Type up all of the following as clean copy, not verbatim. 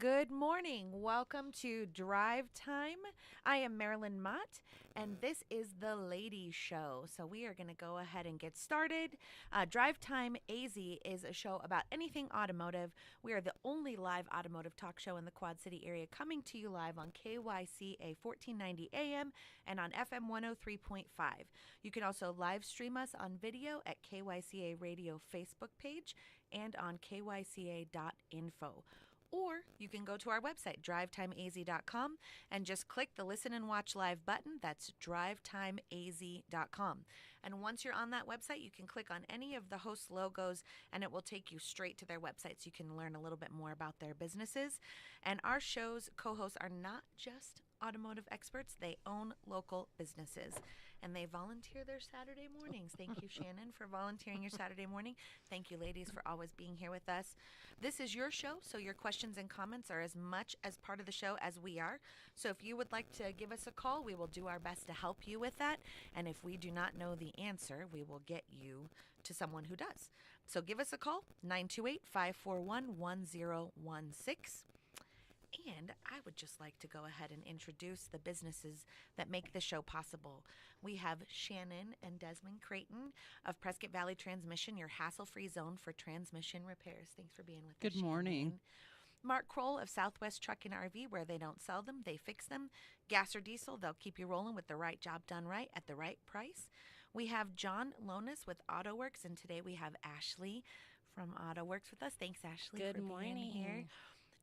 Good morning. Welcome to Drive Time. I am Marilyn Mott, and this is the Ladies Show. So we are going to go ahead and get started. Drive Time AZ is a show about anything automotive. We are the only live automotive talk show in the Quad City area, coming to you live on KYCA 1490 AM and on FM 103.5. You can also live stream us on video at KYCA Radio Facebook page and on kyca.info. Or you can go to our website, drivetimeaz.com, and just click the Listen and Watch Live button. That's drivetimeaz.com. And once you're on that website, you can click on any of the host logos, and it will take you straight to their website so you can learn a little bit more about their businesses. And our show's co-hosts are not just automotive experts. They own local businesses, and they volunteer their Saturday mornings. Thank you, Shannon, for volunteering your Saturday morning. Thank you, ladies, for always being here with us. This is your show, so your questions and comments are as much as part of the show as we are. So if you would like to give us a call, we will do our best to help you with that. And if we do not know the answer, we will get you to someone who does. So give us a call, 928-541-1016. And I would just like to go ahead and introduce the businesses that make the show possible. We have Shannon and Desmond Creighton of Prescott Valley Transmission, your hassle-free zone for transmission repairs. Thanks for being with us, Good morning. Shannon. Mark Kroll of Southwest Truck and RV, where they don't sell them, they fix them. Gas or diesel, they'll keep you rolling with the right job done right at the right price. We have John Lonis with AutoWorks, and today we have Ashley from AutoWorks with us. Thanks, Ashley, Good for morning. being here.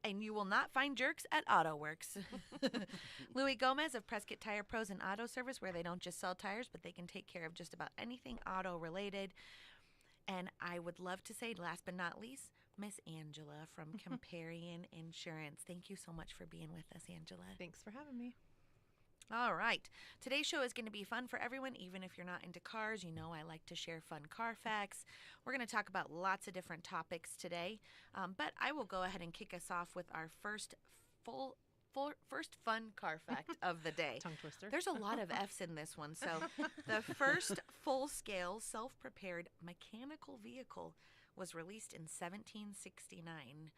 And you will not find jerks at AutoWorks. Louis Gomez of Prescott Tire Pros and Auto Service, where they don't just sell tires, but they can take care of just about anything auto-related. And I would love to say, last but not least, Miss Angela from Comparion Insurance. Thank you so much for being with us, Angela. Thanks for having me. All right. Today's show is going to be fun for everyone, even if you're not into cars. You know I like to share fun car facts. We're going to talk about lots of different topics today. But I will go ahead and kick us off with our first fun car fact of the day. Tongue twister. There's a lot of F's in this one. So the first full-scale self-prepared mechanical vehicle was released in 1769,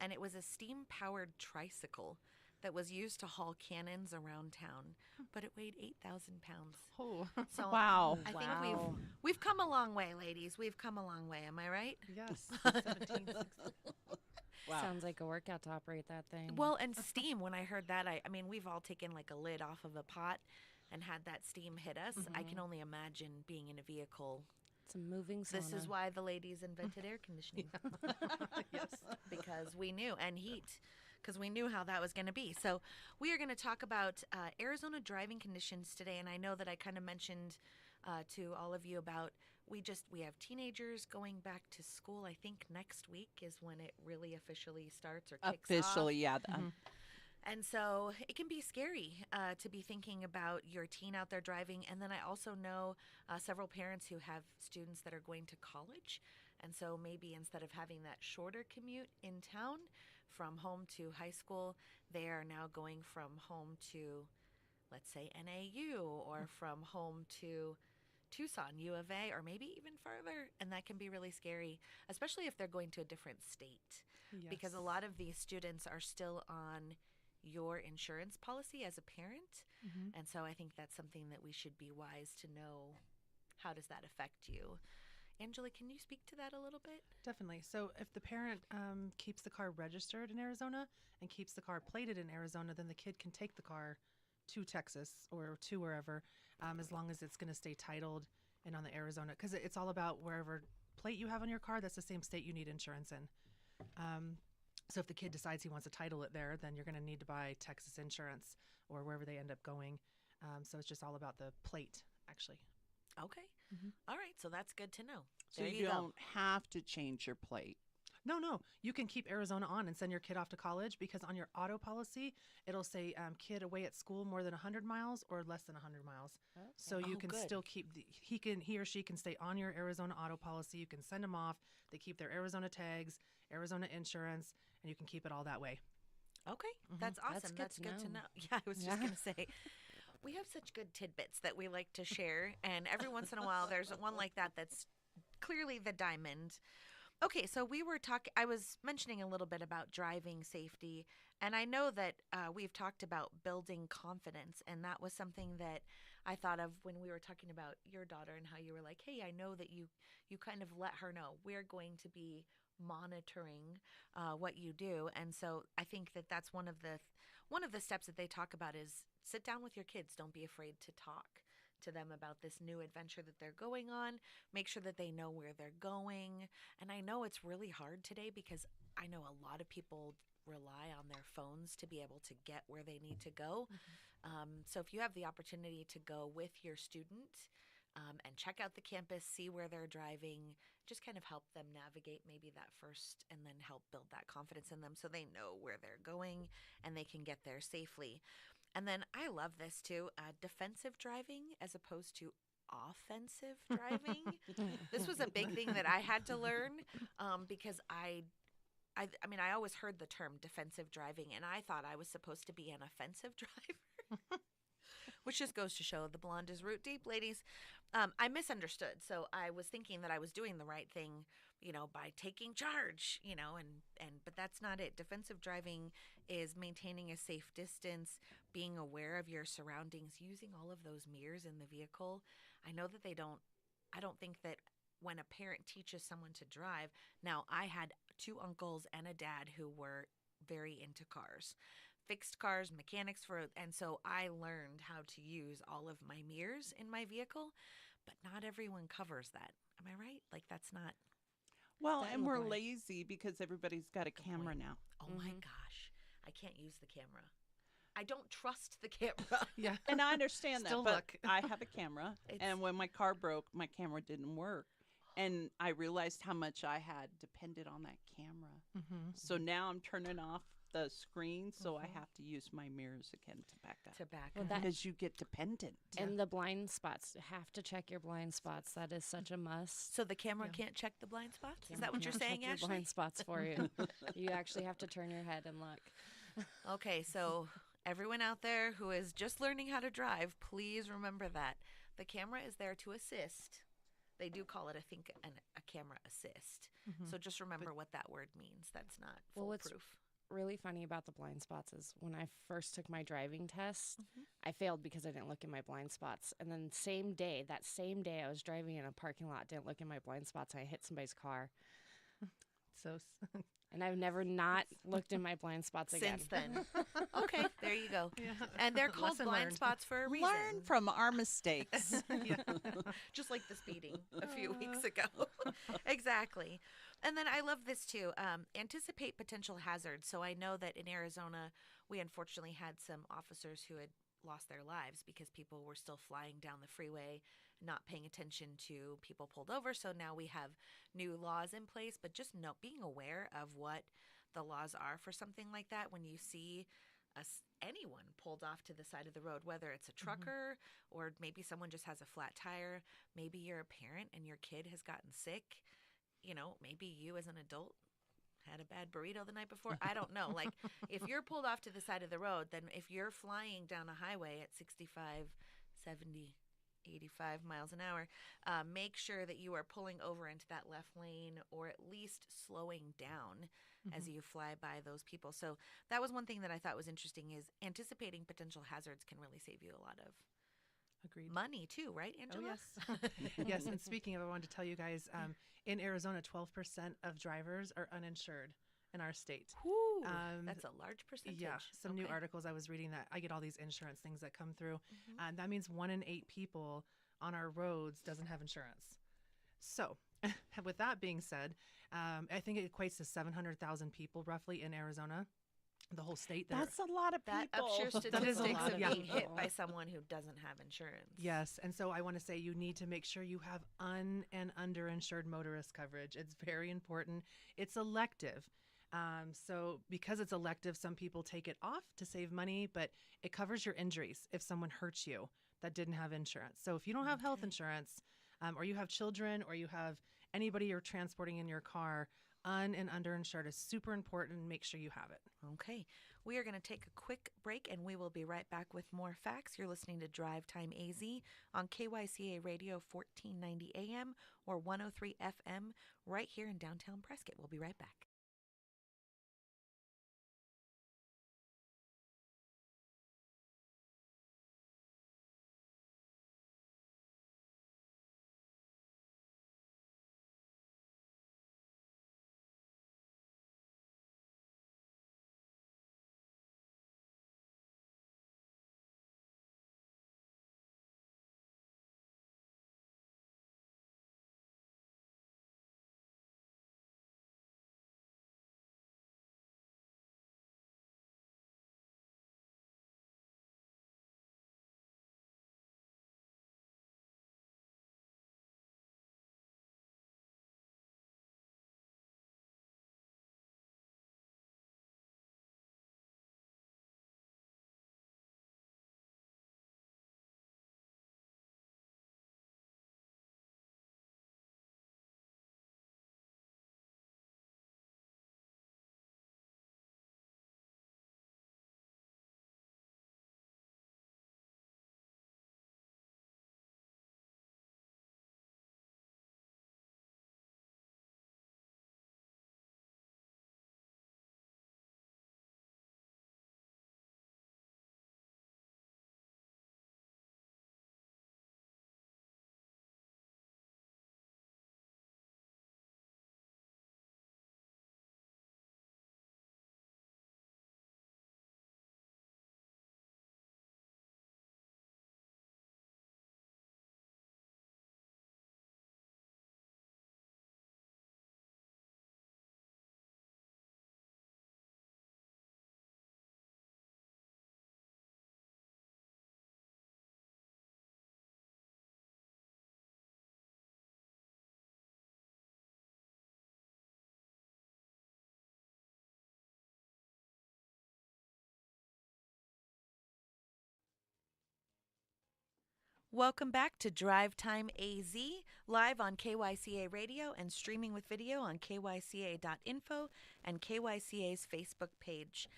and it was a steam-powered tricycle that was used to haul cannons around town, but it weighed 8,000 pounds. Oh, So Wow. I Wow. think we've come a long way, ladies. We've come a long way. Am I right? yes. 1760. Wow. Sounds like a workout to operate that thing. Well, and steam, when I heard that, I mean, we've all taken like a lid off of a pot and had that steam hit us. I can only imagine being in a vehicle. it's a moving sauna. This is why the ladies invented air conditioning. Yes. Because we knew, and heat, because we knew how that was going to be. So we are going to talk about Arizona driving conditions today, and I know that I kind of mentioned to all of you about we have teenagers going back to school. I think next week is when it really officially starts or kicks off. Officially, yeah. And so it can be scary to be thinking about your teen out there driving. And then I also know several parents who have students that are going to college. And so maybe instead of having that shorter commute in town from home to high school, they are now going from home to, let's say, NAU or from home to Tucson, U of A, or maybe even further. And that can be really scary, especially if they're going to a different state. Because a Yes. lot of these students are still on your insurance policy as a parent. And so I think that's something that we should be wise to know. How does that affect you? Angela, can you speak to that a little bit? Definitely. So if the parent keeps the car registered in Arizona and keeps the car plated in Arizona, then the kid can take the car to Texas or to wherever, as long as it's going to stay titled and on the Arizona, because it's all about wherever plate you have on your car, that's the same state you need insurance in. So if the kid decides he wants to title it there, then you're going to need to buy Texas insurance or wherever they end up going. So it's just all about the plate, actually. Okay. All right. So that's good to know. So There you go. don't have to change your plate. No. You can keep Arizona on and send your kid off to college, because on your auto policy, it'll say kid away at school more than 100 miles or less than 100 miles. So you Oh, can good. still keep, he or she can stay on your Arizona auto policy. You can send them off. They keep their Arizona tags, Arizona insurance, and you can keep it all that way. Okay, that's awesome. That's good to know. Yeah, I was just going to say, we have such good tidbits that we like to share, and every once in a while there's one like that that's clearly the diamond. Okay, so we were talking, I was mentioning a little bit about driving safety And I know that we've talked about building confidence, and that was something that I thought of when we were talking about your daughter and how you were like, "Hey, I know that you kind of let her know we're going to be monitoring what you do." And so I think that that's one of the steps that they talk about is sit down with your kids. Don't be afraid to talk to them about this new adventure that they're going on. Make sure that they know where they're going. And I know it's really hard today because I know a lot of people rely on their phones to be able to get where they need to go. So if you have the opportunity to go with your student and check out the campus, see where they're driving, just kind of help them navigate maybe that first and then help build that confidence in them so they know where they're going and they can get there safely. And then I love this too, defensive driving as opposed to offensive driving. This was a big thing that I had to learn because I mean, I always heard the term defensive driving, and I thought I was supposed to be an offensive driver, which just goes to show the blonde is root deep, ladies. I misunderstood. So I was thinking that I was doing the right thing, by taking charge, but that's not it. Defensive driving is maintaining a safe distance, being aware of your surroundings, using all of those mirrors in the vehicle. I know that I don't think that when a parent teaches someone to drive, now I had two uncles and a dad who were very into cars, fixed cars, mechanics and so I learned how to use all of my mirrors in my vehicle, but not everyone covers that. Am I right? Like that's not. Well, That and look we're like- lazy because everybody's got a Good camera point. now. Oh my gosh, I can't use the camera. I don't trust the camera. Yeah. And I understand Still that, but look. I have a camera, It's- and when my car broke, my camera didn't work. And I realized how much I had depended on that camera. Mm-hmm. So now I'm turning off the screen, so I Mhm. have to use my mirrors again to back up. To back Well, up. that- Because you get dependent. And the blind spots. Have to check your blind spots. That is such a must. So the camera Yeah. can't check the blind spots? Is Camera that what you're cannot saying, check your Ashley? blind spots for you. You actually have to turn your head and look. Okay, so everyone out there who is just learning how to drive, please remember that the camera is there to assist. They do call it, I think, a camera assist. Mm-hmm. So just remember what that word means. That's not Well, what's- foolproof. Really funny about the blind spots is when I first took my driving test, Mhm. I failed because I didn't look in my blind spots. And then that same day I was driving in a parking lot, didn't look in my blind spots, and I hit somebody's car. So And I've never not looked in my blind spots again. Since then. Okay, there you go. yeah. And they're called Lesson blind learned. spots for a reason. Learn from our mistakes. Yeah. Just like the speeding a few weeks ago. Exactly. And then I love this too. Anticipate potential hazards. So I know that in Arizona, we unfortunately had some officers who had lost their lives because people were still flying down the freeway, not paying attention to people pulled over. So now we have new laws in place, but just being aware of what the laws are for something like that. When you see anyone pulled off to the side of the road, whether it's a trucker or maybe someone just has a flat tire, maybe you're a parent and your kid has gotten sick, maybe you as an adult had a bad burrito the night before. I don't know. Like if you're pulled off to the side of the road, then if you're flying down a highway at 65, 70, 85 miles an hour, make sure that you are pulling over into that left lane or at least slowing down as you fly by those people. So that was one thing that I thought was interesting is anticipating potential hazards can really save you a lot of Agreed. money too, right, Oh, Angela? yes. Yes. And speaking of, I wanted to tell you guys, in Arizona, 12% of drivers are uninsured in our state. Whew, Um, that's a large percentage. Yeah, some new Okay. articles I was reading that I get all these insurance things that come through. Mhm. That means 1 in 8 people on our roads doesn't have insurance. So, with that being said, I think it equates to 700,000 people roughly in Arizona, the whole state. That are- That's a lot of people. That ups your That is a statistics lot, of yeah. being hit by someone who doesn't have insurance. Yes, and so I want to say you need to make sure you have and underinsured motorist coverage. It's very important. It's elective. So because it's elective, some people take it off to save money, but it covers your injuries if someone hurts you that didn't have insurance. So if you don't have health Okay. insurance, or you have children, or you have anybody you're transporting in your car, and underinsured is super important. Make sure you have it. Okay. We are going to take a quick break and we will be right back with more facts. You're listening to Drive Time AZ on KYCA Radio 1490 AM or 103 FM right here in downtown Prescott. We'll be right back. Welcome back to Drivetime AZ, live on KYCA Radio and streaming with video on kyca.info and KYCA's Facebook page.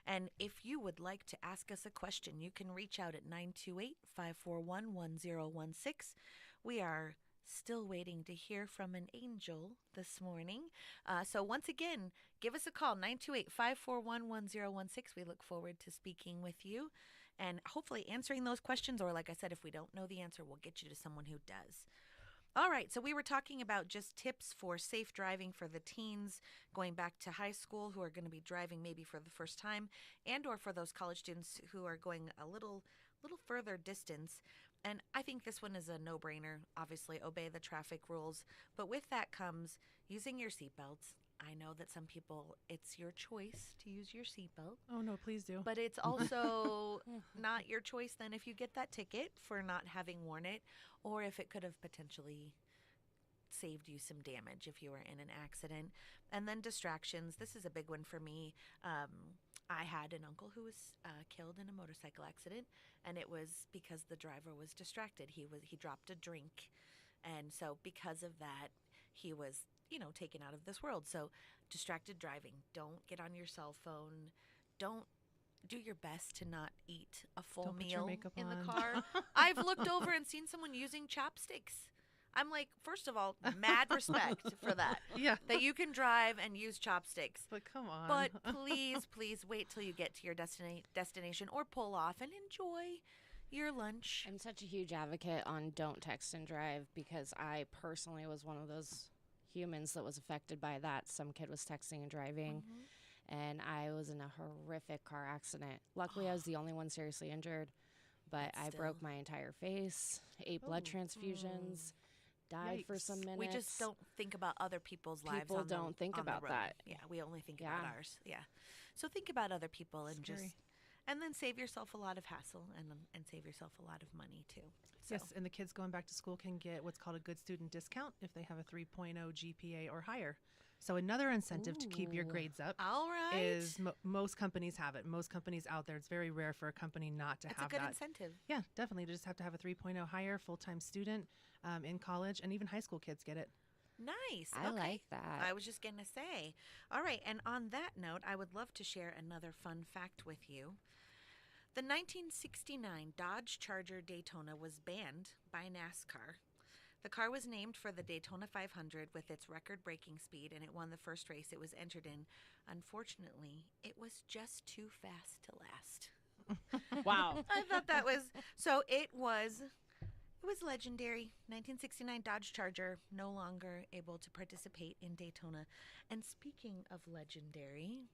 And if you would like to ask us a question, you can reach out at 928-541-1016. We are still waiting to hear from an angel this morning. So once again, give us a call, 928-541-1016. We look forward to speaking with you and hopefully answering those questions. Or like I said, if we don't know the answer, we'll get you to someone who does. All right, so we were talking about just tips for safe driving for the teens going back to high school who are going to be driving maybe for the first time, and or for those college students who are going a little further distance. And I think this one is a no-brainer. Obviously, obey the traffic rules. But with that comes using your seatbelts. I know that some people, it's your choice to use your seatbelt. Oh, no, please do. But it's also not your choice then if you get that ticket for not having worn it, or if it could have potentially saved you some damage if you were in an accident. And then distractions. This is a big one for me. I had an uncle who was killed in a motorcycle accident, and it was because the driver was distracted. He dropped a drink, and so because of that, he was taken out of this world. So distracted driving. Don't get on your cell phone. Don't do your best to not eat a full Don't put your meal makeup in the on. car. I've looked over and seen someone using chopsticks. I'm like, first of all, mad respect for that. Yeah. That you can drive and use chopsticks. But come on. But please wait till you get to your destination or pull off and enjoy your lunch. I'm such a huge advocate on don't text and drive because I personally was one of those humans that was affected by that. Some kid was texting and driving, and I was in a horrific car accident. Luckily, I was the only one seriously injured, but I broke my entire face, 8 blood transfusions, died for some minutes. We just don't think about other people's lives. People don't think on the about road. that. Yeah, we only think about ours. Yeah. So think about other people and then save yourself a lot of hassle and save yourself a lot of money too. So. Yes, and the kids going back to school can get what's called a good student discount if they have a 3.0 GPA or higher. So another incentive to keep your grades up All right. is most companies have it. Most companies out there, it's very rare for a company not to That's have a good that. incentive. Yeah, definitely. You just have to have a 3.0 higher full-time student in college, and even high school kids get it. Nice. I Okay. like that. I was just going to say. All right. And on that note, I would love to share another fun fact with you. The 1969 Dodge Charger Daytona was banned by NASCAR. The car was named for the Daytona 500 with its record-breaking speed, and it won the first race it was entered in. Unfortunately, it was just too fast to last. Wow. I thought that was so. It was legendary. 1969 Dodge Charger, no longer able to participate in Daytona. And speaking of legendary,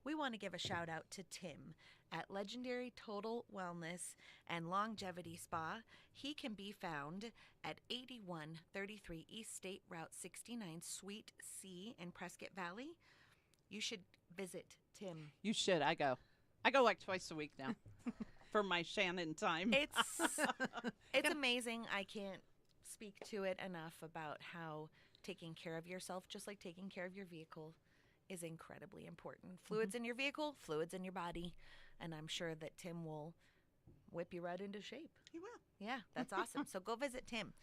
we want to give a shout out to Tim at Legendary Total Wellness and Longevity Spa. He can be found at 8133 East State Route 69, Suite C in Prescott Valley. You should visit Tim. You should. I go like twice a week now for my Shannon time. It's amazing. I can't speak to it enough about how taking care of yourself, just like taking care of your vehicle, is incredibly important. Fluids in your vehicle, fluids in your body, and I'm sure that Tim will whip you right into shape. He will. Yeah, that's awesome. So go visit Tim.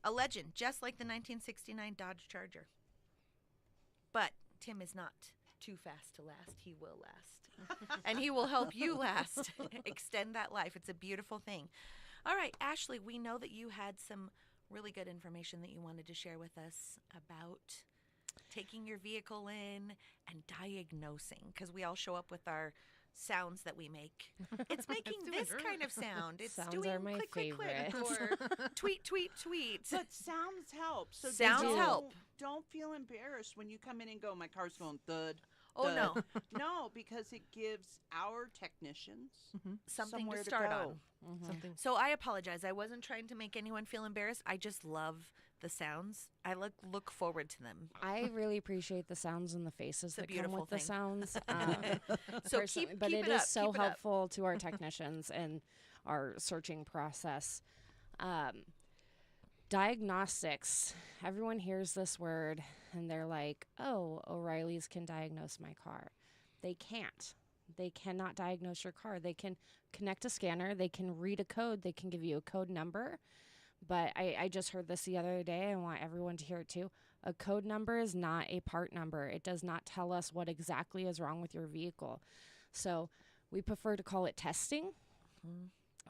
A legend, just like the 1969 Dodge Charger. But Tim is not too fast to last. He will last. And he will help you last. Extend that life. It's a beautiful thing. All right, Ashley, we know that you had some really good information that you wanted to share with us about taking your vehicle in and diagnosing, because we all show up with our sounds that we make. It's making this kind of sound. It's Sounds doing are my click, click, click, favorite. or tweet, tweet, tweet. But sounds help. So Sounds help. Don't feel embarrassed when you come in and go, my car's going thud. Oh, thud." no. No, because it gives our technicians Something somewhere to start go. on. Something. So I apologize. I wasn't trying to make anyone feel embarrassed. I just love the sounds. I look forward to them. I really appreciate the sounds and the faces a that come beautiful with the thing. sounds. So Personally, keep but it it is up, so keep it up. helpful to our technicians and our searching process. Diagnostics. Everyone hears this word and they're like, "Oh, O'Reilly's can diagnose my car." They can't. They cannot diagnose your car. They can connect a scanner. They can read a code. They can give you a code number. But I just heard this the other day. I want everyone to hear it too. A code number is not a part number. It does not tell us what exactly is wrong with your vehicle. So we prefer to call it testing.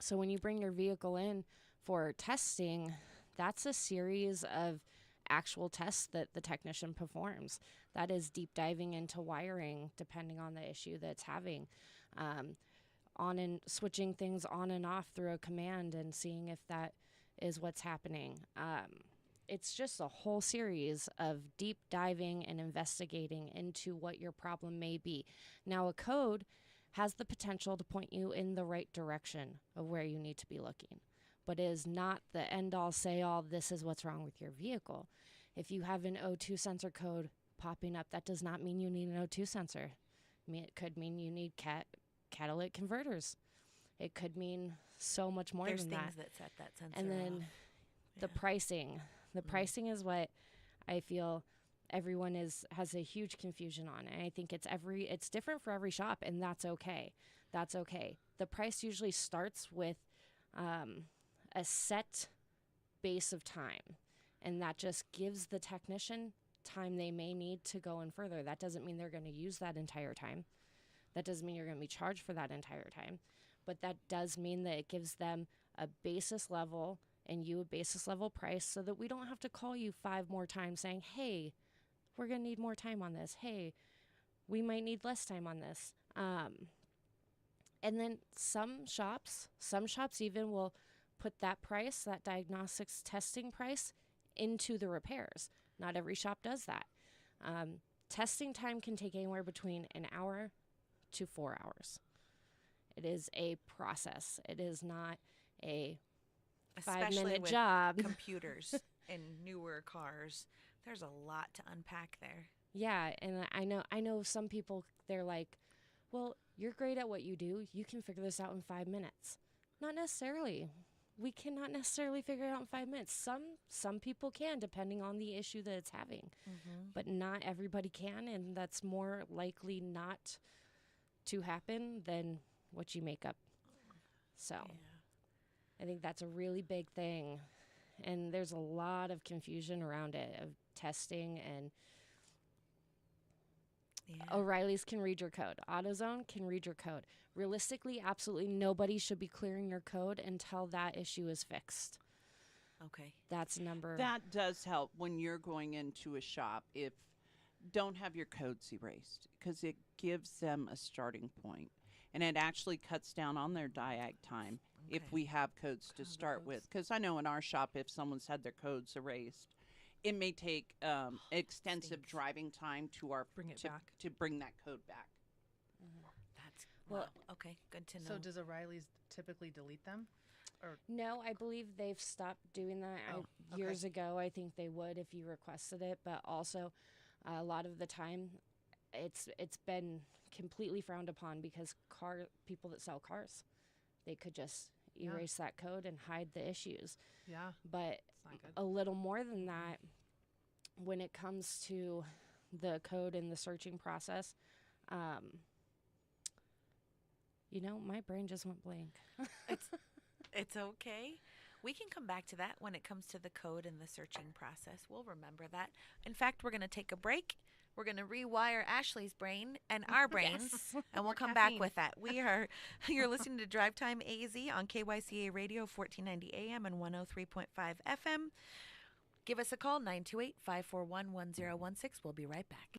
So when you bring your vehicle in for testing, that's a series of actual tests that the technician performs. That is deep diving into wiring, depending on the issue that's having. On and switching things on and off through a command and seeing if that is what's happening. It's just a whole series of deep diving and investigating into what your problem may be. Now, a code has the potential to point you in the right direction of where you need to be looking, but it is not the end-all, say-all, this is what's wrong with your vehicle. If you have an O2 sensor code popping up, that does not mean you need an O2 sensor. It could mean you need catalytic converters. It could mean so much more There's than things that. that set that sensor And then off. the pricing. The pricing is what I feel everyone has a huge confusion on. And I think it's different for every shop, and that's okay. That's okay. The price usually starts with a set base of time, and that just gives the technician time they may need to go in further. That doesn't mean they're going to use that entire time. That doesn't mean you're going to be charged for that entire time. But that does mean that it gives them a basis level and you a basis level price so that we don't have to call you 5 more times saying, hey, we're going to need more time on this. Hey, we might need less time on this. And then some shops even will put that price, that diagnostics testing price, into the repairs. Not every shop does that. Testing time can take anywhere between an hour to 4 hours. It is a process. It is not a Especially 5-minute with job. computers in newer cars. There's a lot to unpack there. Yeah, and I know some people, they're like, well, you're great at what you do. You can figure this out in 5 minutes. Not necessarily. We cannot necessarily figure it out in 5 minutes. Some people can, depending on the issue that it's having. But not everybody can, and that's more likely not to happen than what you make up. So I think that's a really big thing. And there's a lot of confusion around it, of testing, and O'Reilly's can read your code. AutoZone can read your code. Realistically, absolutely nobody should be clearing your code until that issue is fixed. Okay. That's number. That does help when you're going into a shop. If don't have your codes erased, because it gives them a starting point, and it actually cuts down on their diag time if Okay. we have codes to start with. Because I know in our shop, if someone's had their codes erased, it may take extensive Stinks. driving time to Bring it to, back. to bring that code back. That's Well- wow. Okay, good to know. So does O'Reilly's typically delete them? No, I believe they've stopped doing that. Oh, okay. Years ago, I think they would if you requested it, but also a lot of the time, it's been completely frowned upon because people that sell cars, they could just Yeah. erase that code and hide the issues. Yeah, But it's not good. a little more than that, when it comes to the code and the searching process, my brain just went blank. It's okay. We can come back to that when it comes to the code and the searching process. We'll remember that. In fact, we're going to take a break. We're going to rewire Ashley's brain and our brains, and we'll More come back caffeine. with that. You're listening to Drivetime AZ on KYCA Radio, 1490 AM and 103.5 FM. Give us a call, 928-541-1016. We'll be right back.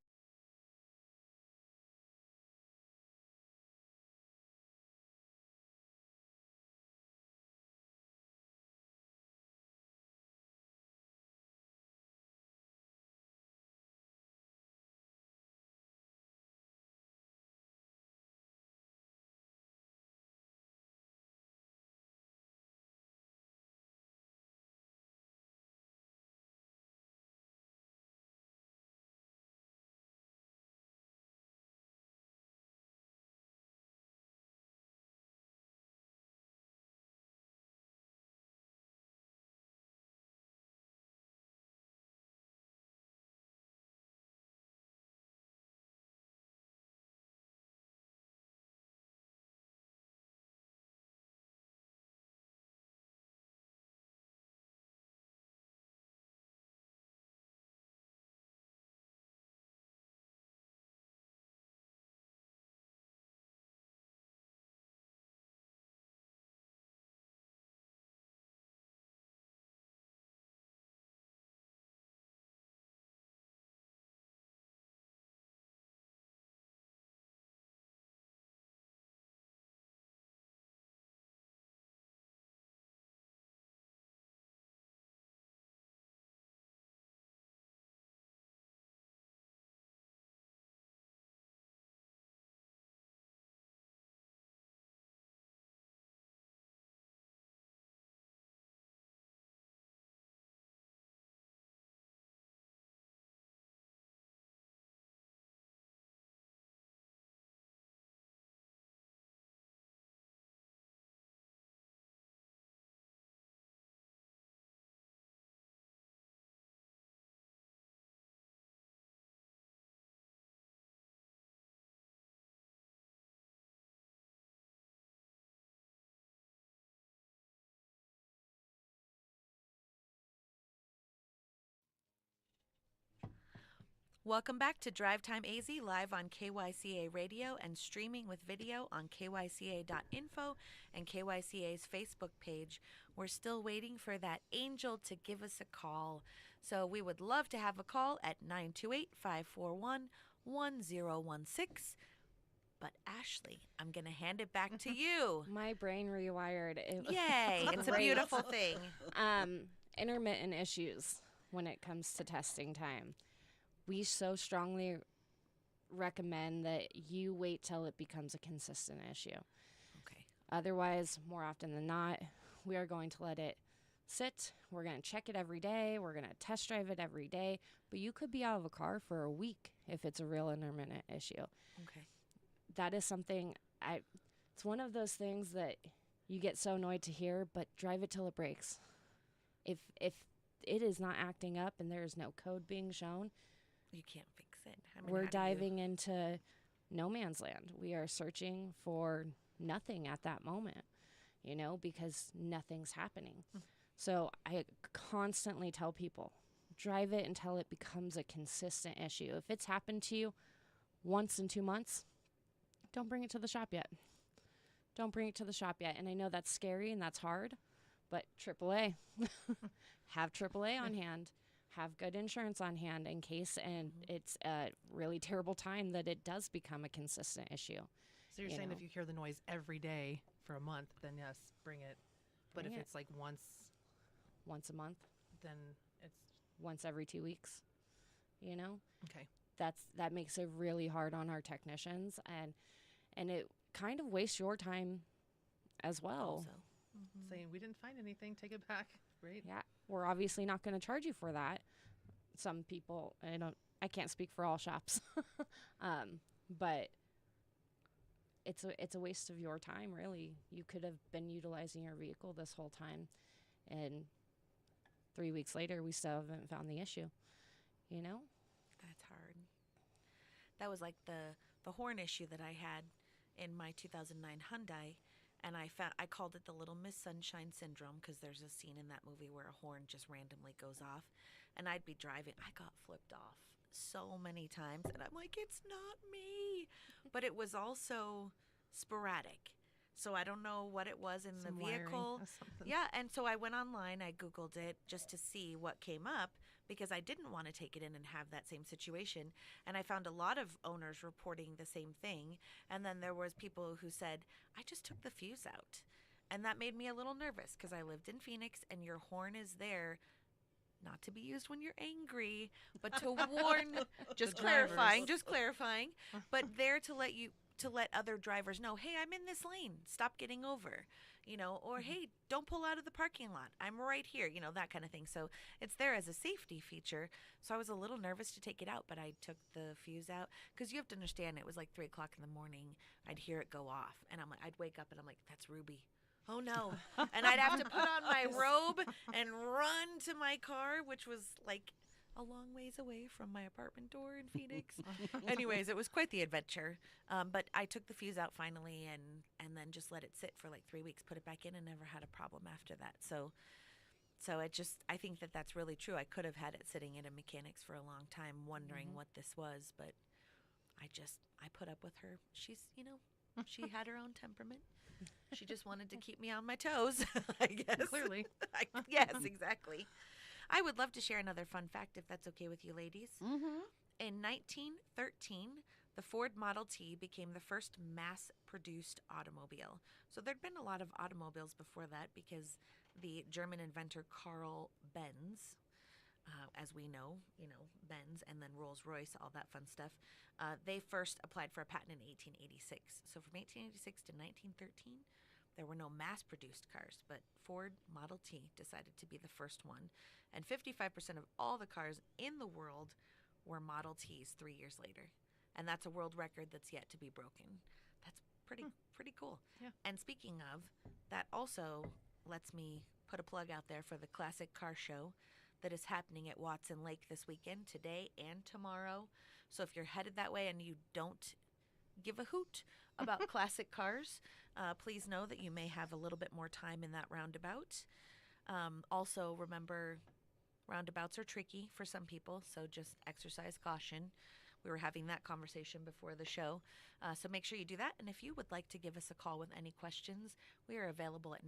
Welcome back to Drive Time AZ, live on KYCA Radio and streaming with video on kyca.info and KYCA's Facebook page. We're still waiting for that angel to give us a call. So we would love to have a call at 928-541-1016. But Ashley, I'm going to hand it back to you. My brain rewired. Yay, it's a Great. beautiful thing. Intermittent issues when it comes to testing time. We so strongly recommend that you wait till it becomes a consistent issue. Okay. Otherwise, more often than not, we are going to let it sit. We're going to check it every day. We're going to test drive it every day. But you could be out of a car for a week if it's a real intermittent issue. Okay. That is something it's one of those things that you get so annoyed to hear, but drive it till it breaks. If it is not acting up and there is no code being shown, You can't fix it. I mean, we're how do you- diving into no man's land. We are searching for nothing at that moment, because nothing's happening. So I constantly tell people, drive it until it becomes a consistent issue. If it's happened to you once in 2 months, don't bring it to the shop yet. Don't bring it to the shop yet. And I know that's scary and that's hard, but AAA. Have AAA on hand. Have good insurance on hand in case, and it's a really terrible time that it does become a consistent issue. So you're saying if you hear the noise every day for a month, then yes, bring it. But Bring if it. it's like once, Once a month, then it's once every 2 weeks, okay. that makes it really hard on our technicians, and it kind of wastes your time as well. Also. Saying we didn't find anything, take it back, right? Yeah, we're obviously not going to charge you for that. Some people, I can't speak for all shops, but it's a waste of your time, really. You could have been utilizing your vehicle this whole time, and 3 weeks later, we still haven't found the issue. That's hard. That was like the horn issue that I had in my 2009 Hyundai, and I called it the Little Miss Sunshine Syndrome because there's a scene in that movie where a horn just randomly goes off, and I'd be driving. I got flipped off so many times, and I'm like, it's not me. But it was also sporadic. So I don't know what it was in Some the wiring vehicle. or something. Yeah, and so I went online, I Googled it just to see what came up because I didn't want to take it in and have that same situation. And I found a lot of owners reporting the same thing. And then there was people who said, I just took the fuse out. And that made me a little nervous because I lived in Phoenix and your horn is there not to be used when you're angry, but to warn, just The clarifying, drivers. but there to let other drivers know, hey, I'm in this lane, stop getting over, or hey, don't pull out of the parking lot, I'm right here, that kind of thing. So it's there as a safety feature. So I was a little nervous to take it out, but I took the fuse out because you have to understand it was like 3 o'clock in the morning. I'd hear it go off and I'd wake up and I'm like, that's Ruby. Oh no. And I'd have to put on my robe and run to my car, which was like a long ways away from my apartment door in Phoenix. Anyways, it was quite the adventure. But I took the fuse out finally and then just let it sit for like 3 weeks, put it back in, and never had a problem after that. So I think that's really true. I could have had it sitting at a mechanic's for a long time wondering what this was, but I put up with her. She's, she had her own temperament. She just wanted to keep me on my toes, I guess. Clearly. Yes, exactly. I would love to share another fun fact if that's okay with you ladies. Mm-hmm. In 1913, the Ford Model T became the first mass-produced automobile. So there'd been a lot of automobiles before that because the German inventor Carl Benz, as we know, Benz and then Rolls-Royce, all that fun stuff, they first applied for a patent in 1886. So from 1886 to 1913, there were no mass-produced cars, but Ford Model T decided to be the first one. And 55% of all the cars in the world were Model Ts 3 years later. And that's a world record that's yet to be broken. That's pretty cool. Yeah. And speaking of, that also lets me put a plug out there for the Classic Car Show that is happening at Watson Lake this weekend, today and tomorrow. So if you're headed that way and you don't give a hoot about classic cars, please know that you may have a little bit more time in that roundabout. Also, remember, Roundabouts are tricky for some people, so just exercise caution. We were having that conversation before the show. So make sure you do that. And if you would like to give us a call with any questions, we are available at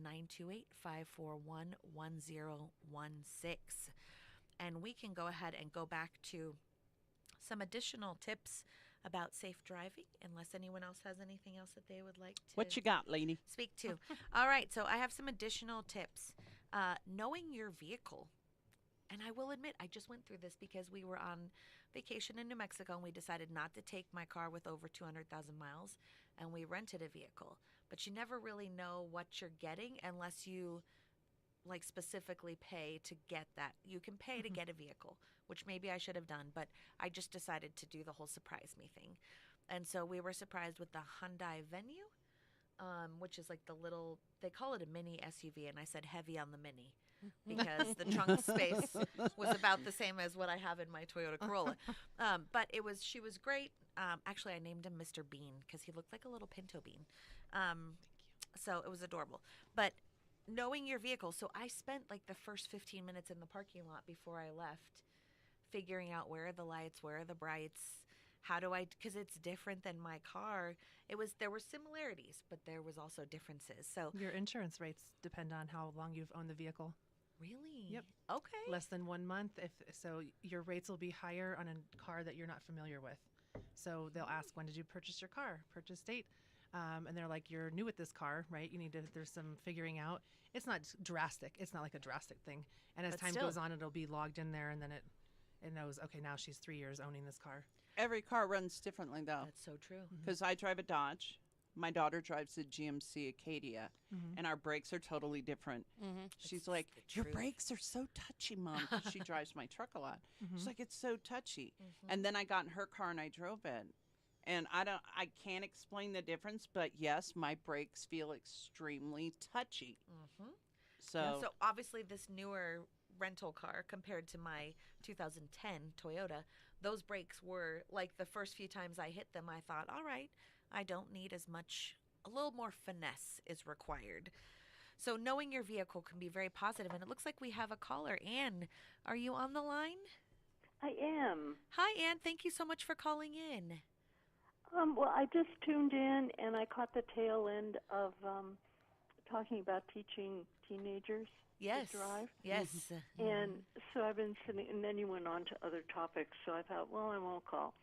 928-541-1016. And we can go ahead and go back to some additional tips about safe driving, unless anyone else has anything else that they would like to What you got, lady? speak to. All right, so I have some additional tips. Knowing your vehicle. And I will admit, I just went through this because we were on vacation in New Mexico and we decided not to take my car with over 200,000 miles, and we rented a vehicle. But you never really know what you're getting unless you like specifically pay to get that. You can pay to get a vehicle, which maybe I should have done, but I just decided to do the whole surprise me thing. And so we were surprised with the Hyundai Venue, which is like the little, they call it a mini SUV, and I said heavy on the mini because the trunk space was about the same as what I have in my Toyota Corolla. But she was great. Actually, I named him Mr. Bean because he looked like a little pinto bean. So it was adorable. But knowing your vehicle, so I spent like the first 15 minutes in the parking lot before I left figuring out where are the lights, where are the brights, because it's different than my car. There were similarities, but there was also differences. So Your insurance rates depend on how long you've owned the vehicle. really? Yep. Okay. Less than 1 month, so your rates will be higher on a car that you're not familiar with. So they'll ask, when did you purchase your car? Purchase date. And they're like, you're new at this car, right? There's some figuring out. It's not drastic. It's not like a drastic thing. And as But time still. goes on, it'll be logged in there, and then it knows, okay, now she's 3 years owning this car. Every car runs differently, though. That's so true. Because I drive a Dodge. My daughter drives a GMC Acadia, and our brakes are totally different. She's It's like, the your truth. brakes are so touchy, Mom. 'Cause she drives my truck a lot. She's like, it's so touchy. And then I got in her car and I drove it. And I can't explain the difference, but yes, my brakes feel extremely touchy. So, Obviously this newer rental car compared to my 2010 Toyota, those brakes were like the first few times I hit them, I thought, all right, I don't need as much, a little more finesse is required. So knowing your vehicle can be very positive, and it looks like we have a caller. Anne, are you on the line? I am. Hi, Anne. Thank you so much for calling in. Well, I just tuned in and I caught the tail end of talking about teaching teenagers Yes. to drive. Yes. And so I've been sitting, and then you went on to other topics. So I thought, well, I won't call.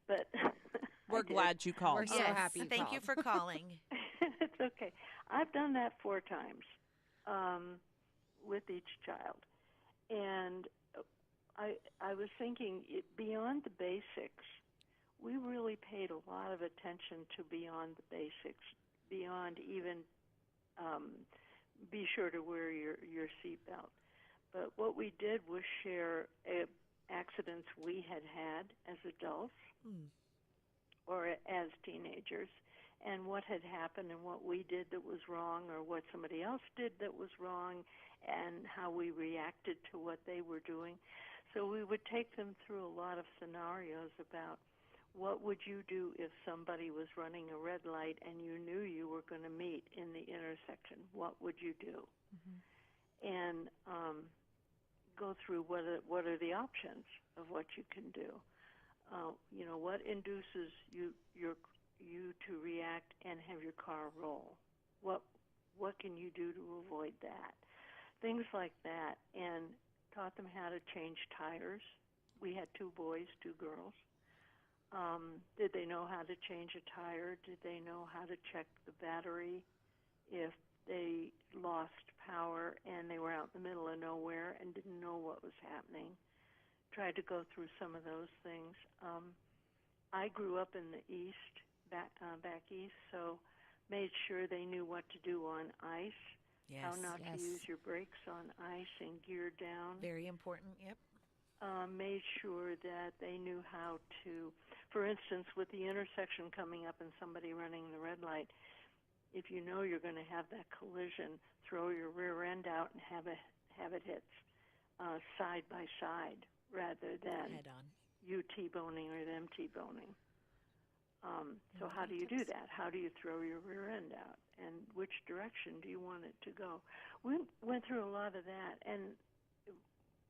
But we're I did. glad you called. We're so Yes. happy you Thank you called. for calling. It's okay. I've done that 4 times with each child. And I was thinking, beyond the basics, we really paid a lot of attention to beyond the basics, beyond even be sure to wear your seatbelt. But what we did was share accidents we had as adults or as teenagers, and what had happened and what we did that was wrong or what somebody else did that was wrong and how we reacted to what they were doing. So we would take them through a lot of scenarios about what would you do if somebody was running a red light and you knew you were going to meet in the intersection? What would you do? And go through what are the options of what you can do. What induces you to react and have your car roll? What can you do to avoid that? Things like that, and taught them how to change tires. We had 2 boys, 2 girls. Did they know how to change a tire? Did they know how to check the battery if they lost power and they were out in the middle of nowhere and didn't know what was happening? Tried to go through some of those things. I grew up in the East, back East, so made sure they knew what to do on ice, Yes. how not Yes. to use your brakes on ice and gear down. Very important. Yep. Made sure that they knew how to, for instance, with the intersection coming up and somebody running the red light, if you know you're going to have that collision, throw your rear end out and have it hit side by side rather than Head on. you T-boning or them T-boning. So how do you do that? How do you throw your rear end out? And which direction do you want it to go? We went through a lot of that, and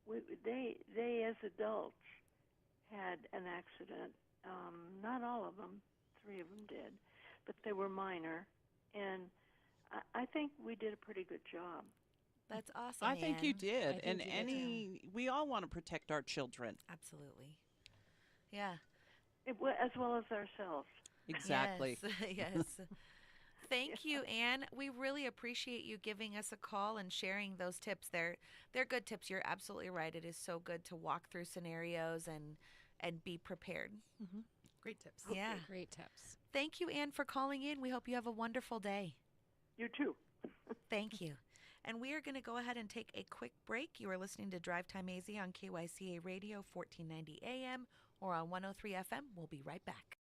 they as adults had an accident. Not all of them, 3 of them did, but they were minor, and I think we did a pretty good job. That's awesome, I think you Ann. did. I And think you did too. we all want to protect our children. Absolutely. Yeah. As well as ourselves. Exactly. Yes. Yes. Thank you, Anne. We really appreciate you giving us a call and sharing those tips. They're good tips. You're absolutely right. It is so good to walk through scenarios and be prepared. Mm-hmm. Great tips. Yeah. Great tips. Thank you, Anne, for calling in. We hope you have a wonderful day. You too. Thank you. And we are going to go ahead and take a quick break. You are listening to Drive Time AZ on KYCA Radio, 1490 AM, or on 103 FM. We'll be right back.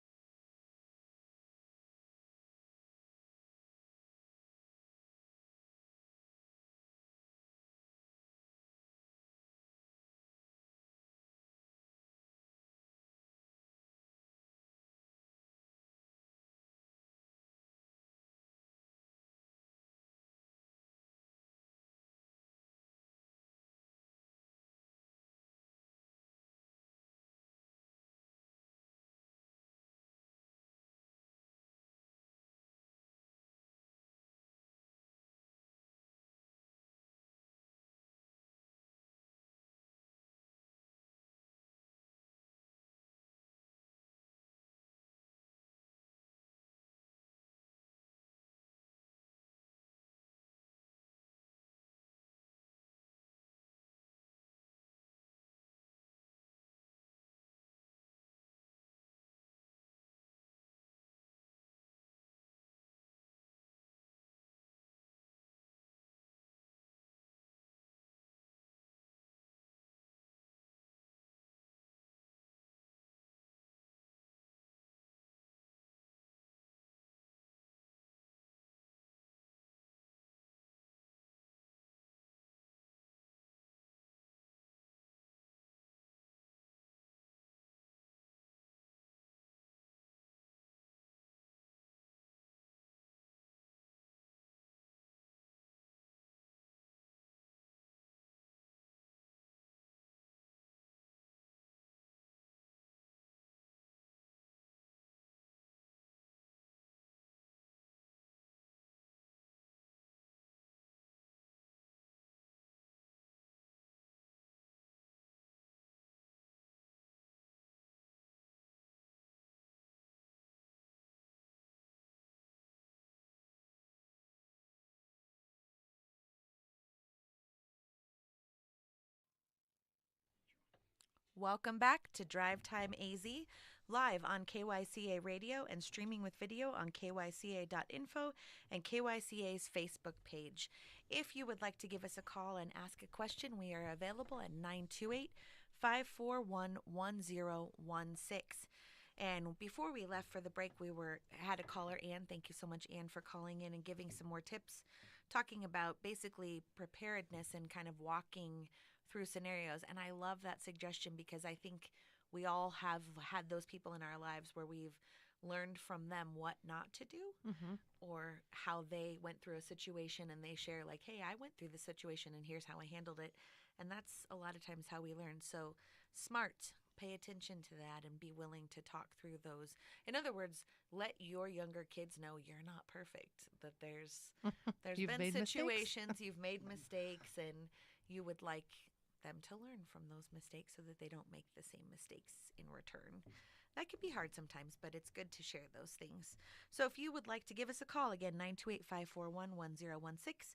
Welcome back to Drive Time AZ, live on KYCA Radio and streaming with video on kyca.info and KYCA's Facebook page. If you would like to give us a call and ask a question, we are available at 928 541 1016. And before we left for the break, we had a caller, Ann. Thank you so much, Ann, for calling in and giving some more tips, talking about basically preparedness and kind of walking through scenarios. And I love that suggestion because I think we all have had those people in our lives where we've learned from them what not to do, or how they went through a situation and they share like, hey, I went through this situation and here's how I handled it. And that's a lot of times how we learn. So smart, pay attention to that and be willing to talk through those. In other words, let your younger kids know you're not perfect, that there's You've been made mistakes. situations you've made mistakes, and you would like them to learn from those mistakes so that they don't make the same mistakes in return. That can be hard sometimes, but it's good to share those things. So if you would like to give us a call, again, 928-541-1016.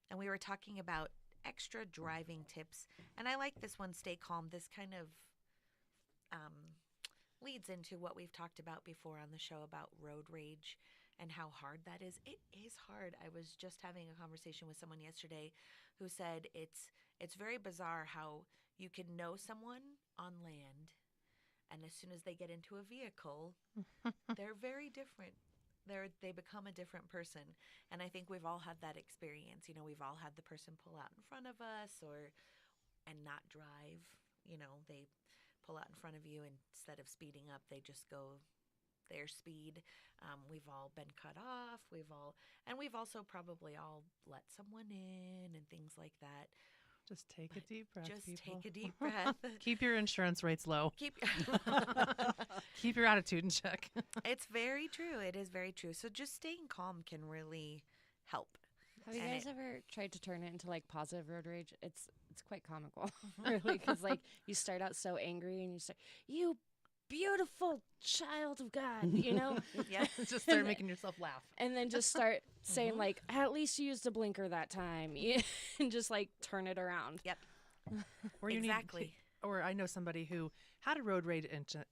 And we were talking about extra driving tips. And I like this one, stay calm. This kind of leads into what we've talked about before on the show about road rage and how hard that is. It is hard. I was just having a conversation with someone yesterday who said it's very bizarre how you can know someone on land, and as soon as they get into a vehicle, they're very different. They become a different person. And I think we've all had that experience. You know, we've all had the person pull out in front of us and not drive. You know, they pull out in front of you, and instead of speeding up, they just go their speed. We've all been cut off. We've also probably all let someone in and things like that. Just take a But deep breath, just people. take a deep breath. Keep your insurance rates low. Keep. Keep your attitude in check. It's very true. It is very true. So just staying calm can really help. Have you And guys it- ever tried to turn it into like positive road rage? It's quite comical, really, because like you start out so angry and you start, you beautiful child of God, you know, Yeah. Just start making yourself laugh. and then just start saying Mhm. like, at least you used a blinker that time, and just like turn it around. Yep. Or you Exactly. or I know somebody who had a road rage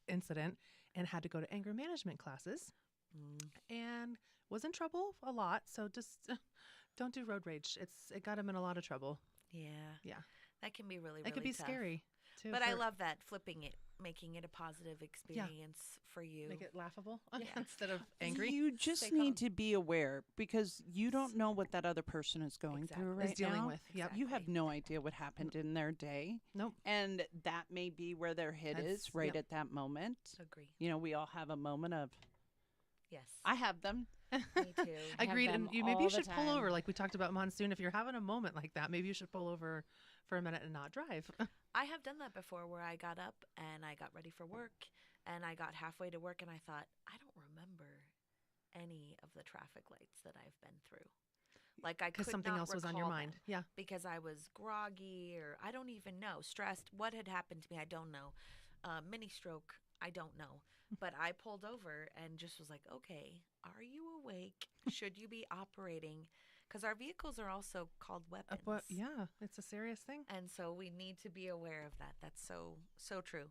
incident and had to go to anger management classes Mm. and was in trouble a lot. So just don't do road rage. It got him in a lot of trouble. Yeah. Yeah. That can be really, It could really be tough. scary too. But I for- love that, flipping it, making it a positive experience for you. make it laughable Yeah. instead of angry. You just Stay need calm. to be aware because you don't know what that other person is going through Exactly. right Is dealing now. with. Yep. You have no idea what happened in their day. Nope. And that may be where their head That's- is right yep. at that moment. Agree. You know, we all have a moment of, Yes. I have them. Me too. I have Agreed. them And you maybe all you the should pull time. over, like we talked about monsoon. If you're having a moment like that, maybe you should pull over for a minute and not drive. I have done that before where I got up and I got ready for work and I got halfway to work and I thought, I don't remember any of the traffic lights that I've been through. Like I Because could something not else was on your recall mind. them Yeah. because I was groggy or I don't even know, stressed. What had happened to me, I don't know. Mini stroke, I don't know. But I pulled over and just was like, okay, are you awake? Should you be operating? Because our vehicles are also called weapons. Yeah, it's a serious thing. And so we need to be aware of that. That's so true.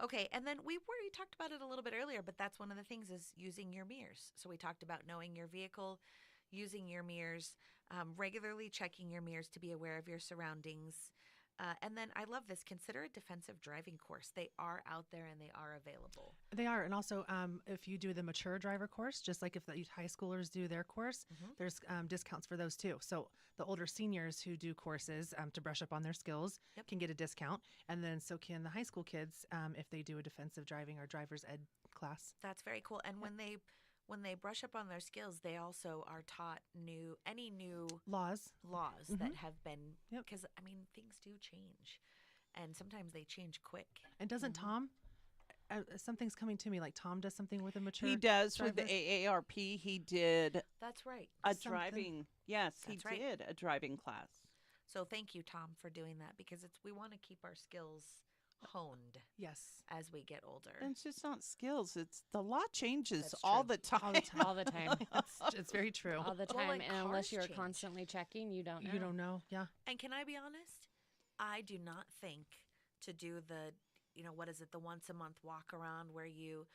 Okay, and then we already talked about it a little bit earlier, but that's one of the things is using your mirrors. So we talked about knowing your vehicle, using your mirrors, regularly checking your mirrors to be aware of your surroundings. And then I love this. Consider a defensive driving course. They are out there and they are available. They are. And also, if you do the mature driver course, just like if the high schoolers do their course, Mhm. there's discounts for those too. So the older seniors who do courses to brush up on their skills Yep. can get a discount. And then so can the high school kids if they do a defensive driving or driver's ed class. That's very cool. And when they brush up on their skills, they also are taught any new Laws. laws that have been Yep. because I mean things do change, and sometimes they change quick. And doesn't Mhm. Tom, something's coming to me, like Tom does something with a mature He does with the drivers? AARP. He did That's right. a Something. driving. Yes, he That's right. did a driving class. So thank you, Tom, for doing that because we want to keep our skills honed Yes. as we get older. And it's just not skills. It's the law changes That's all true. the time. All the time. All the time. It's very true. All the Well, time. like And unless cars you're change. constantly checking, you don't know. You don't know. Yeah. And can I be honest? I do not think to do the, what is it, the once a month walk around where you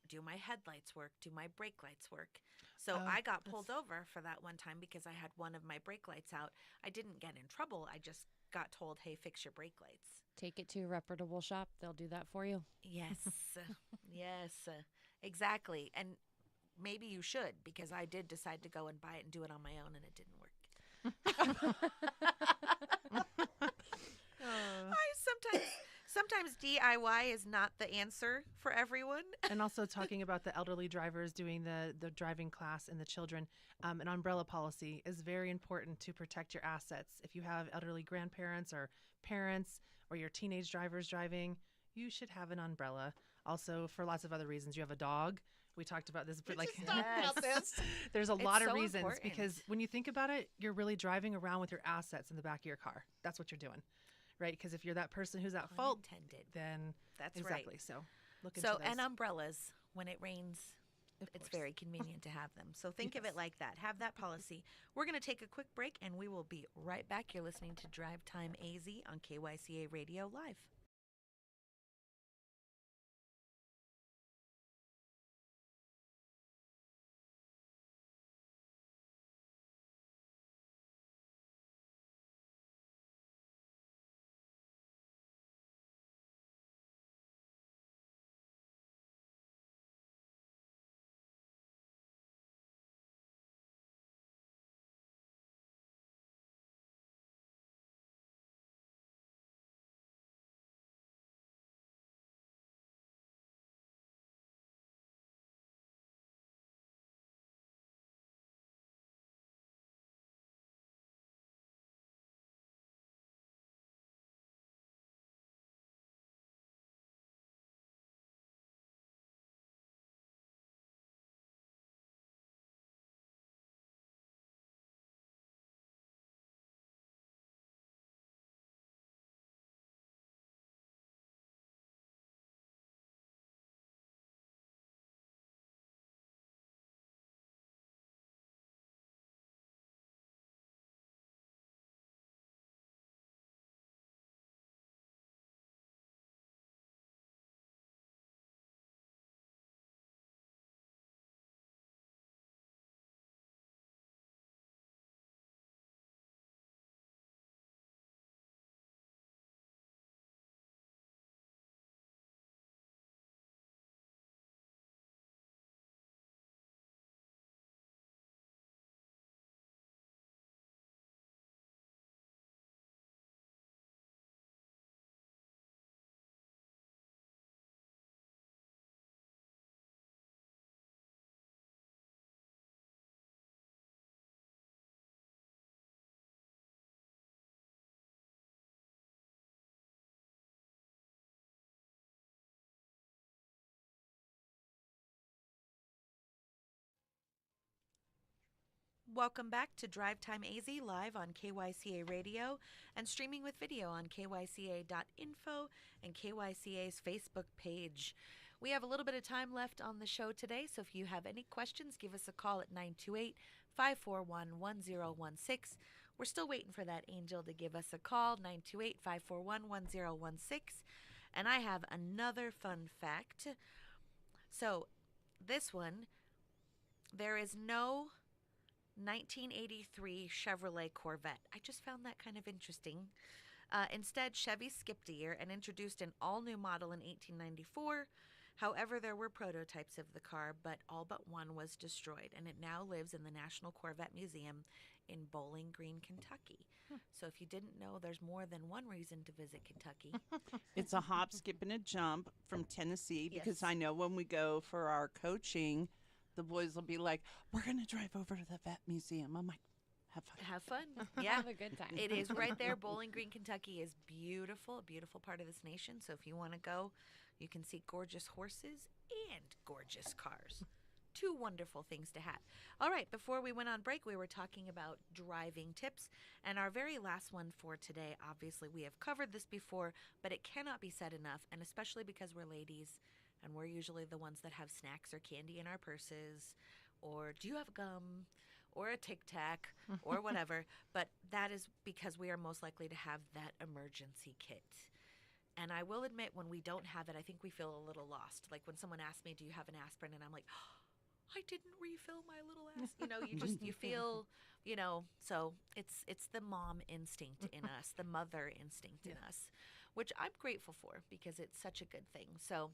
do my headlights work, do my brake lights work. So Oh, I got pulled over for that one time because I had one of my brake lights out. I didn't get in trouble. I just got told, hey, fix your brake lights. Take it to a reputable shop. They'll do that for you. Yes. Yes. Exactly. And maybe you should because I did decide to go and buy it and do it on my own and it didn't work. Sometimes DIY is not the answer for everyone. And also talking about the elderly drivers doing the driving class and the children, an umbrella policy is very important to protect your assets. If you have elderly grandparents or parents or your teenage drivers driving, you should have an umbrella. Also, for lots of other reasons, you have a dog. We talked about this, but like just talked about this. there's a It's lot of so reasons important. because when you think about it, you're really driving around with your assets in the back of your car. That's what you're doing, right? Because if you're that person who's at Pun fault, intended. then That's exactly. right. So look into So, those. and umbrellas, when it rains, Of it's course. very convenient to have them. So think of Yes. it like that. Have that policy. We're going to take a quick break and we will be right back. You're listening to Drive Time AZ on KYCA Radio Live. Welcome back to Drivetime AZ live on KYCA Radio and streaming with video on kyca.info and KYCA's Facebook page. We have a little bit of time left on the show today, so if you have any questions, give us a call at 928-541-1016. We're still waiting for that angel to give us a call, 928-541-1016. And I have another fun fact. So, this one, there is no 1983 Chevrolet Corvette. I just found that kind of interesting. Instead, Chevy skipped a year and introduced an all-new model in 1894. However, there were prototypes of the car, but all but one was destroyed, and it now lives in the National Corvette Museum in Bowling Green, Kentucky. So if you didn't know, there's more than one reason to visit Kentucky. It's a hop, skip, and a jump from Tennessee because Yes. I know when we go for our coaching, the boys will be like, we're going to drive over to the vet museum. I'm like, have fun. Have fun. Yeah. Have a good time. It is right there. Bowling Green, Kentucky is beautiful, a beautiful part of this nation. So if you want to go, you can see gorgeous horses and gorgeous cars. Two wonderful things to have. All right, before we went on break, we were talking about driving tips. And our very last one for today, obviously, we have covered this before, but it cannot be said enough, and especially because we're ladies, and we're usually the ones that have snacks or candy in our purses, or do you have gum, or a Tic Tac, or whatever. But that is because we are most likely to have that emergency kit. And I will admit, when we don't have it, I think we feel a little lost. Like when someone asks me, do you have an aspirin? And I'm like, oh, I didn't refill my little aspirin. You feel, so it's the mom instinct in us, the mother instinct in us, which I'm grateful for because it's such a good thing. So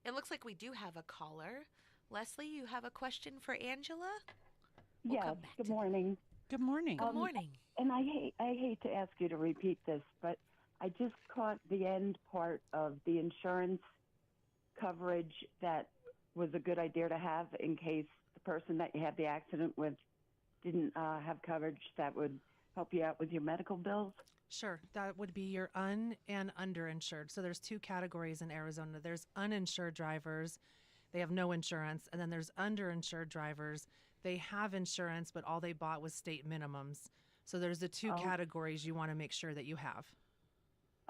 it looks like we do have a caller. Leslie, you have a question for Angela? We'll Yes, come back good to that. morning. Good morning. Good morning. And I hate to ask you to repeat this, but I just caught the end part of the insurance coverage that was a good idea to have in case the person that you had the accident with didn't have coverage that would help you out with your medical bills. Sure. That would be your and underinsured. So there's two categories in Arizona. There's uninsured drivers. They have no insurance. And then there's underinsured drivers. They have insurance, but all they bought was state minimums. So there's the two categories you want to make sure that you have.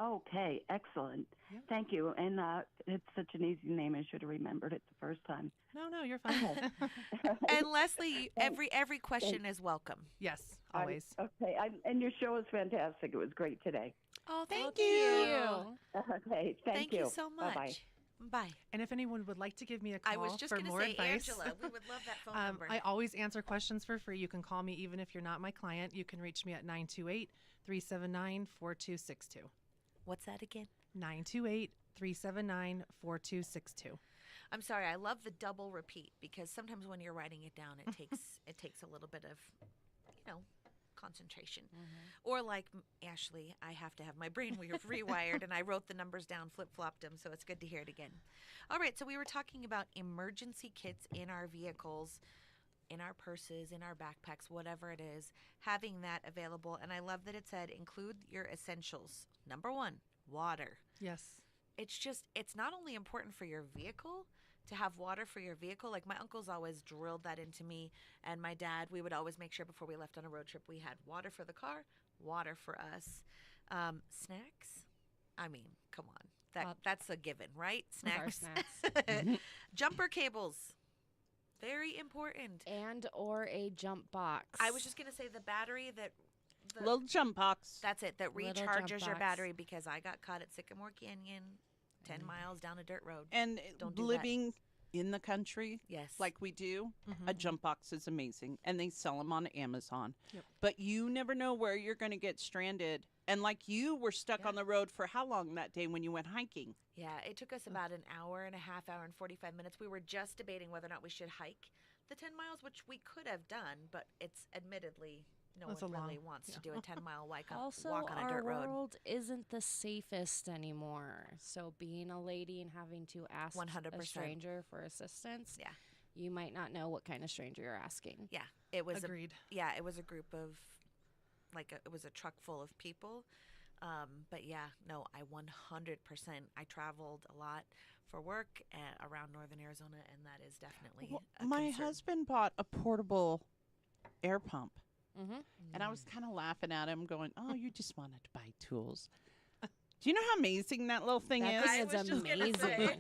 Okay, excellent. Yeah. Thank you. And it's such an easy name. I should have remembered it the first time. No, you're fine. And Leslie, every question is welcome. Yes, always. Okay, and your show was fantastic. It was great today. Oh, thank Thank you. Okay, thank you. you so much. Bye-bye. Bye. And if anyone would like to give me a call I was just for going to more say, advice, Angela, we would love that phone number. I always answer questions for free. You can call me even if you're not my client. You can reach me at 928-379-4262. What's that again? 928-379-4262. I'm sorry, I love the double repeat because sometimes when you're writing it down, it takes a little bit of, concentration. Or like Ashley, I have to have my brain rewired, and I wrote the numbers down, flip-flopped them, so it's good to hear it again. All right, so we were talking about emergency kits in our vehicles, in our purses, in our backpacks, whatever it is, having that available. And I love that it said include your essentials. Number one, water. Yes. It's not only important for your vehicle to have water for your vehicle. Like my uncles always drilled that into me, and my dad, we would always make sure before we left on a road trip we had water for the car, water for us. Snacks? I mean, come on. That's a given, right? Snacks. Jumper cables. Very important. And or a jump box. I was just going to say the battery Little jump box. that's it, that Little recharges jump your box. battery because I got caught at Sycamore Canyon 10 miles down a dirt road. And Don't do that. living in the country Yes. like we do, a jump box is amazing. And they sell them on Amazon. Yep. But you never know where you're going to get stranded. And like you were stuck on the road for how long that day when you went hiking? Yeah, it took us about an hour and a half, hour and 45 minutes. We were just debating whether or not we should hike the 10 miles, which we could have done, but it's admittedly no That's one a really long- wants to do a 10-mile Also, walk on a our dirt road. world isn't the safest anymore. So being a lady and having to ask 100%. a stranger for assistance, Yeah. you might not know what kind of stranger you're asking. Yeah, it was Agreed. it was a group of, it was a truck full of people. But yeah, no, I 100%. I traveled a lot for work around northern Arizona, and that is definitely Well, a my concern. husband bought a portable air pump. Mm-hmm. And I was kind of laughing at him, going, "Oh, you just wanted to buy tools." Do you know how amazing that little thing That is? thing I is was just gonna amazing. say.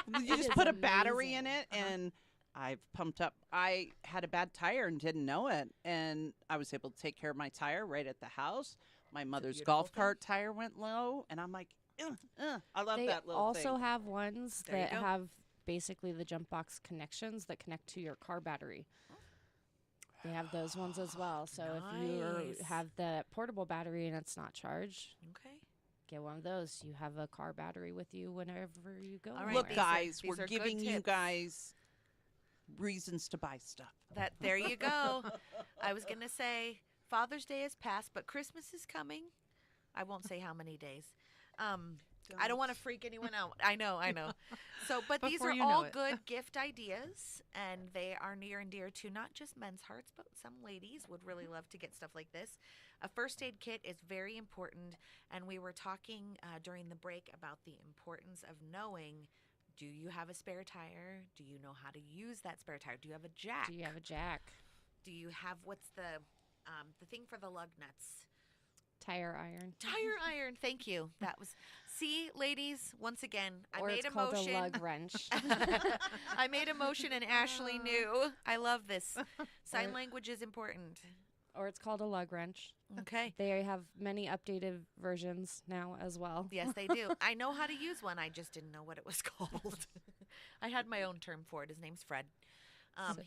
You It just is put a battery in amazing. it, and I've pumped up. I had a bad tire and didn't know it, and I was able to take care of my tire right at the house. My mother's beautiful golf thing. cart tire went low, and I'm like, I love They that little also thing. have ones There you that go. have basically the jump box connections that connect to your car battery. They have those ones as well. So if you Nice. have the portable battery and it's not charged, Okay. get one of those. You have a car battery with you whenever you go. All right, Look, these are- guys, these we're are good giving you tips. guys reasons to buy stuff. There you go. I was gonna say Father's Day has passed, but Christmas is coming. I won't say how many days. I don't want to freak anyone out. I know. So, but these Before are you know all it. good gift ideas, and they are near and dear to not just men's hearts, but some ladies would really love to get stuff like this. A first aid kit is very important, and we were talking during the break about the importance of knowing. Do you have a spare tire? Do you know how to use that spare tire? Do you have a jack? Do you have a jack? Do you have what's the thing for the lug nuts? Tire iron. Tire iron. Thank you. That was. See, ladies. Once again, Or I made it's a called motion. a lug wrench. I made a motion, and Ashley knew. I love this. Sign language is important. Or it's called a lug wrench. Okay. They have many updated versions now as well. Yes, they do. I know how to use one. I just didn't know what it was called. I had my own term for it. His name's Fred.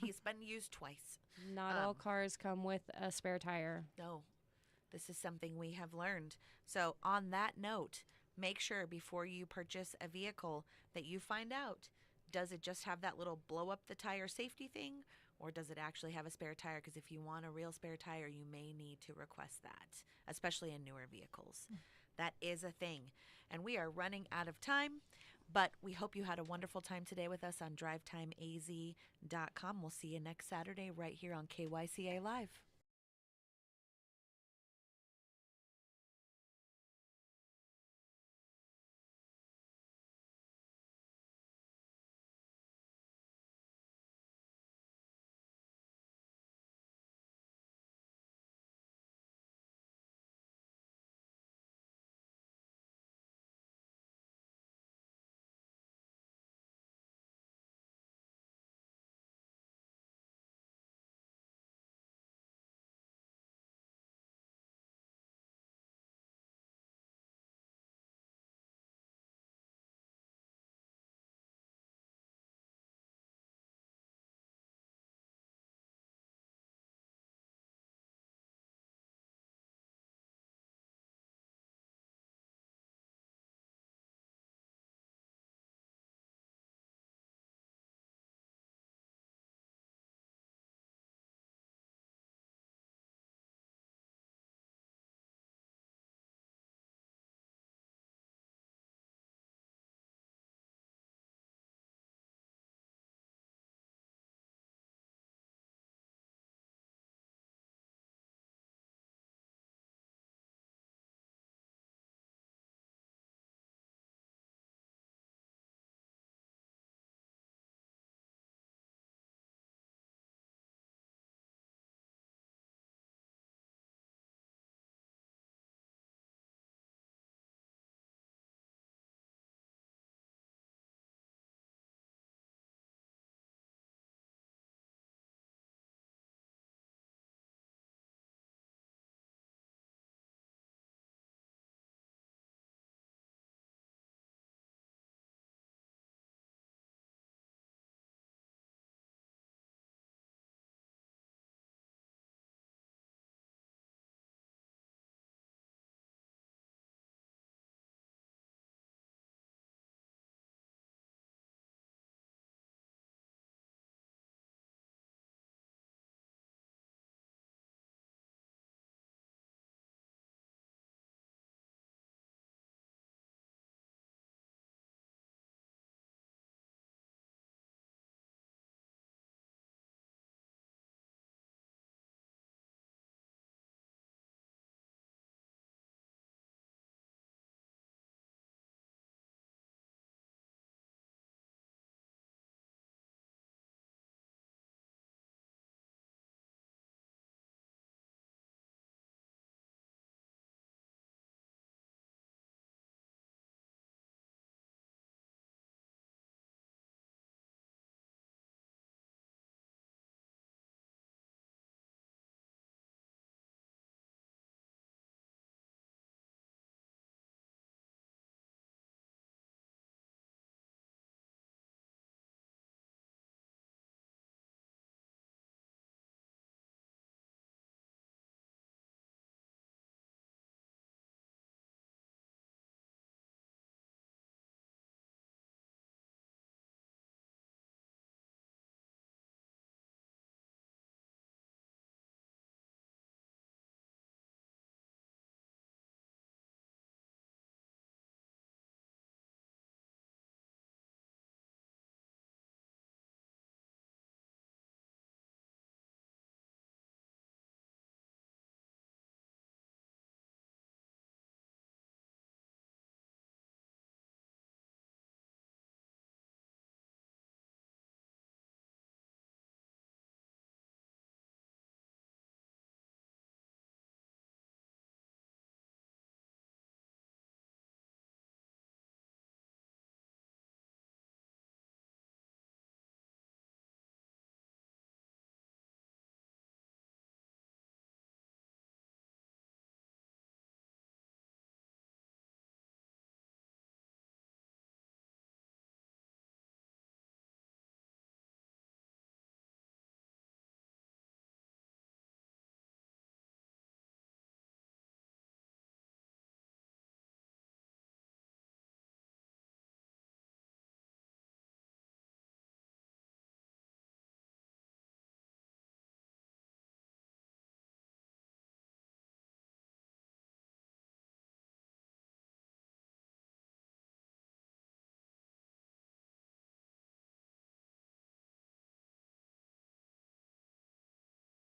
He's been used twice. Not all cars come with a spare tire. No, this is something we have learned. So, on that note, make sure before you purchase a vehicle that you find out, does it just have that little blow up the tire safety thing, or does it actually have a spare tire? Because if you want a real spare tire, you may need to request that, especially in newer vehicles. That is a thing. And we are running out of time, but we hope you had a wonderful time today with us on drivetimeaz.com. We'll see you next Saturday right here on KYCA Live.